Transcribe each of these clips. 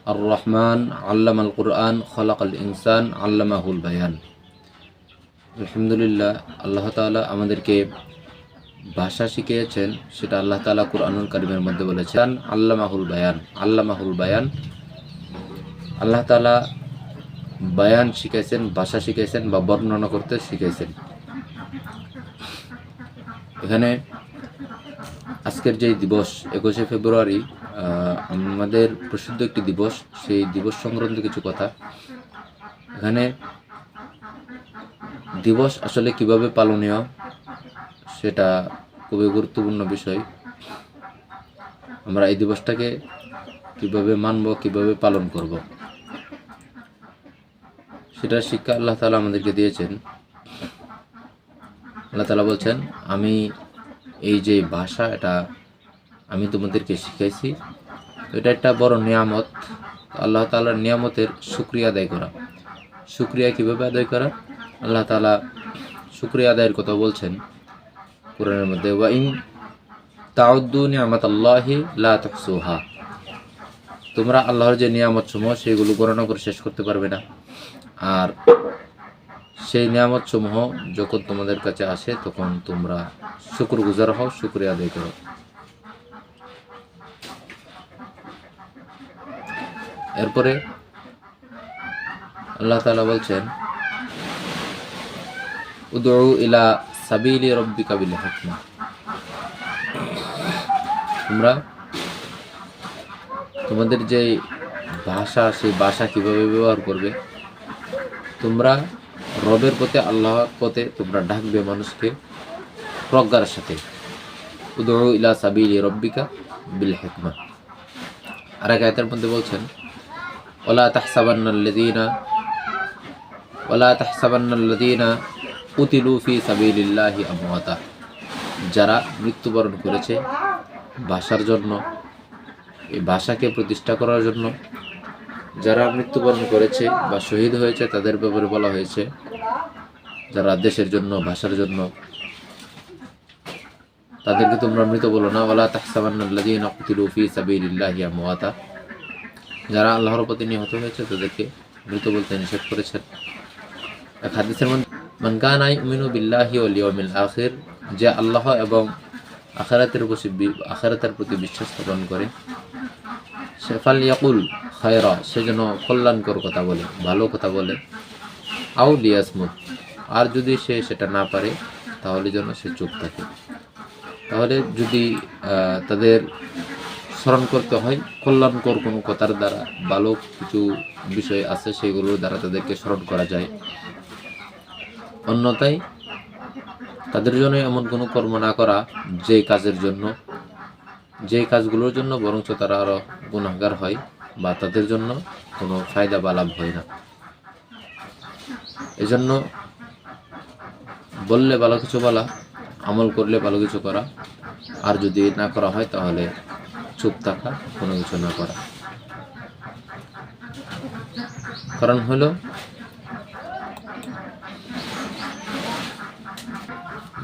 আর রহমান আল্লামাল কুরআন খলাকাল ইনসান আল্লামাহুল বায়ান। আলহামদুলিল্লাহ, আল্লাহ তাআলা আমাদেরকে ভাষা শিখিয়েছেন, সেটা আল্লাহ তাআলা কুরআনুল কারীমের মধ্যে বলেছেন আল্লামাহুল বায়ান। আল্লামাহুল বায়ান, আল্লাহ তাআলা বায়ান শিখাইছেন, ভাষা শিখাইছেন বা বর্ণনা করতে শিখাইছেন। এখানে আজকের যে দিবস 21শে ফেব্রুয়ারি, আমাদের প্রসিদ্ধ একটি দিবস, সেই দিবস সংক্রান্ত কিছু কথা। এখানে দিবস আসলে কিভাবে পালনীয় সেটা খুবই গুরুত্বপূর্ণ বিষয়। আমরা এই দিবসটাকে কিভাবে মানব, কিভাবে পালন করব, সেটার শিক্ষা আল্লাহ তাআলা আমাদেরকে দিয়েছেন। আল্লাহ তাআলা বলছেন, আমি এই যে ভাষা, এটা আমি তোমাদেরকে শিখাইছি। এটা একটা বড় নিয়ামত। আল্লাহ তাআলার নিয়ামতের শুকরিয়া আদায় করা। শুকরিয়া কিভাবে আদায় করা? আল্লাহ তাআলা শুকরিয়া আদায়ের কথা বলছেন কোরআনের মধ্যে, ওয়া ইন তাউদ্দু নি'মাতাল্লাহি লা তুহসুহা। তোমরা আল্লাহর যে নিয়ামত সমূহ সেগুলো গণনা করে শেষ করতে পারবে না। আর সেই নিয়ামত সমূহ যখন তোমাদের কাছে আসে তখন তোমরা শুকরগুজার হও, শুকরিয়া আদায় করো। এরপরে আল্লাহ তাআলা বলছেন, উদউ ইলা সাবিলি রাব্বিকা বিল হিকমা। তোমরা তোমাদের যে ভাষা, সেই ভাষা কিভাবে ব্যবহার করবে? তোমরা রবের পথে, আল্লাহর পথে তোমরা ডাকবে মানুষকে প্রজ্ঞার সাথে। উদউ ইলা সাবিলি রাব্বিকা বিল হিকমা। আর এক আয়াতের মধ্যে বলছেন, ওয়ালা তাহসাবান্নাল্লাযীনা কুতিলু ফি সাবিলিল্লাহি আমওয়াতা। যারা মৃত্যুবরণ করেছে ভাষার জন্য, এই ভাষাকে প্রতিষ্ঠা করার জন্য, যারা মৃত্যুবরণ করেছে বা শহীদ হয়েছে তাদের ব্যাপারে বলা হয়েছে, যারা দেশের জন্য, ভাষার জন্য, তাদেরকে তোমরা মৃত বলো না। ওয়ালা তাহসাবান্নাল্লাযীনা কুতিলু ফি সাবিলিল্লাহি আমওয়াতা। যারা আল্লাহর পথে নিহত হয়েছে তাদেরকে মৃত বলতে নিষেধ করেছেন। এক হাদিসের মধ্যে, মান কানা ইউমিনু বিল্লাহি ওয়াল ইয়াউমিল আখির, যে আল্লাহ এবং আখিরাতের প্রতি বিশ্বাস স্থাপন করে, সে ফালইয়াকুল খায়রা, সে যেন কল্যাণকর কথা বলে, ভালো কথা বলে, আও লিয়াসমুত, আর যদি সে সেটা না পারে তাহলে যেন সে চুপ থাকে। তাহলে যদি তাদের স্মরণ করতে হয় কল্যাণকর কোনো কথার দ্বারা, ভালো কিছু বিষয় আছে সেগুলোর দ্বারা তাদেরকে স্মরণ করা যায়। অন্যথায় তাদের জন্য এমন কোনো কর্ম না করা যে কাজগুলোর জন্য বরঞ্চ তারা আরো গুনাহগার হয় বা তাদের জন্য কোনো ফায়দা বা লাভ হয় না। এজন্য বললে ভালো কিছু বলা, আমল করলে ভালো কিছু করা, আর যদি না করা হয় তাহলে চুপ থাকা, কোনো কিছু না করা। কারণ হলো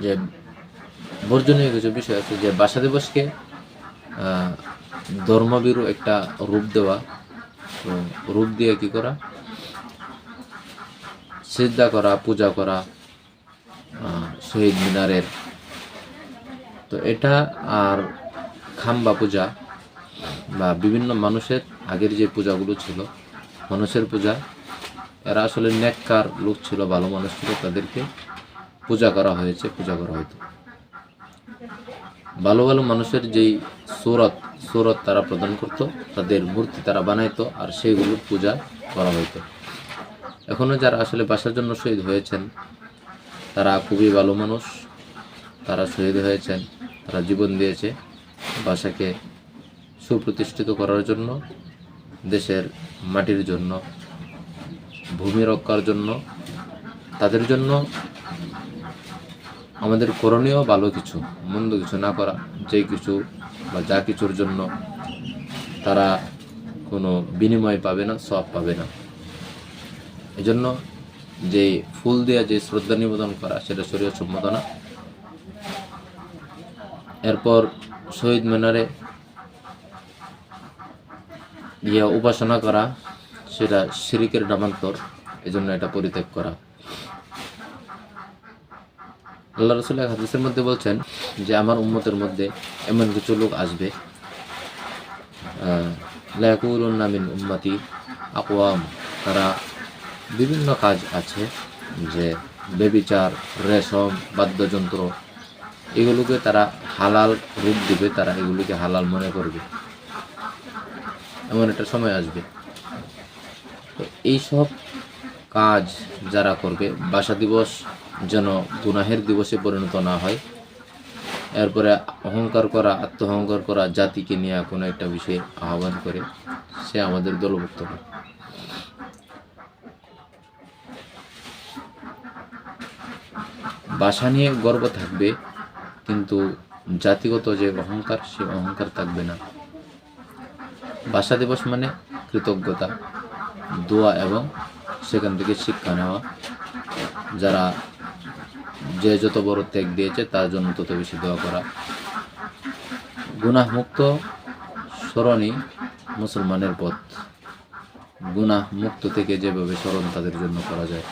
যে বর্জনীয় কিছু বিষয় আছে, যে ভাষা দিবসকে ধর্মভীরু একটা রূপ দেওয়া। তো রূপ দিয়ে কি করা? সিজদা করা, পূজা করা শহীদ মিনারের। তো এটা আর খাম্বা পূজা বা বিভিন্ন মানুষের আগের যে পূজাগুলো ছিল, মানুষের পূজা, এরা আসলে নেককার লোক ছিল, ভালো মানুষ ছিল, তাদেরকে পূজা করা হয়তো। ভালো ভালো মানুষের যেই সুরত তারা প্রদান করত, তাদের মূর্তি তারা বানাইতো, আর সেইগুলোর পূজা করা হইতো। এখনো যারা আসলে ভাষার জন্য শহীদ হয়েছেন তারা খুবই ভালো মানুষ, তারা শহীদ হয়েছেন, তারা জীবন দিয়েছে ভাষাকে সুপ্রতিষ্ঠিত করার জন্য, দেশের মাটির জন্য, ভূমি রক্ষার জন্য। তাদের জন্য আমাদের করণীয় ভালো কিছু, মন্দ কিছু না করা। যে কিছু বা যা কিছুর জন্য তারা কোনো বিনিময় পাবে না, সওয়াব পাবে না। এজন্য যে ফুল দিয়ে যে শ্রদ্ধা নিবেদন করা, সেটা শরীয়ত সম্মত না। এরপর শহীদ মিনারে উপাসনা করা সেটা শিরকের নামান্তর, এজন্য এটা পরিত্যাগ করা। আল্লাহ রাসূল এক হাদিসের মধ্যে বলছেন যে আমার উম্মতের মধ্যে এমন কিছু লোক আসবে, লা ইয়াকুলুন্না মিন উম্মতি আকওয়াম, তারা বিভিন্ন কাজ আছে, যে ব্যভিচার, রেশম, বাদ্যযন্ত্র, এগুলোকে তারা হালাল রূপ দিবে, তারা এগুলিকে হালাল মনে করবে, এমন একটা সময় আসবে। তো এইসব কাজ যারা করবে, বাসা দিবস যেন গুনাহের দিবসে পরিণত না হয়। এরপরে অহংকার করা, আত্মঅহংকার করা, জাতিকে নিয়ে কোনো একটা বিষয়ে আহ্বান করে, সে আমাদের দলভুক্ত হয়। ভাষা নিয়ে গর্ব থাকবে, কিন্তু জাতিগত যে অহংকার, সে অহংকার থাকবে না। ভাষা দিবস মানে কৃতজ্ঞতা, দোয়া এবং সেখান থেকে শিক্ষা নেওয়া। যারা যে যত বড় ত্যাগ দিয়েছে তার জন্য তত বেশি দোয়া করা। গুনাহমুক্ত স্মরণই মুসলমানের পথ। গুনাহ মুক্ত থেকে যেভাবে স্মরণ তাদের জন্য করা যায়।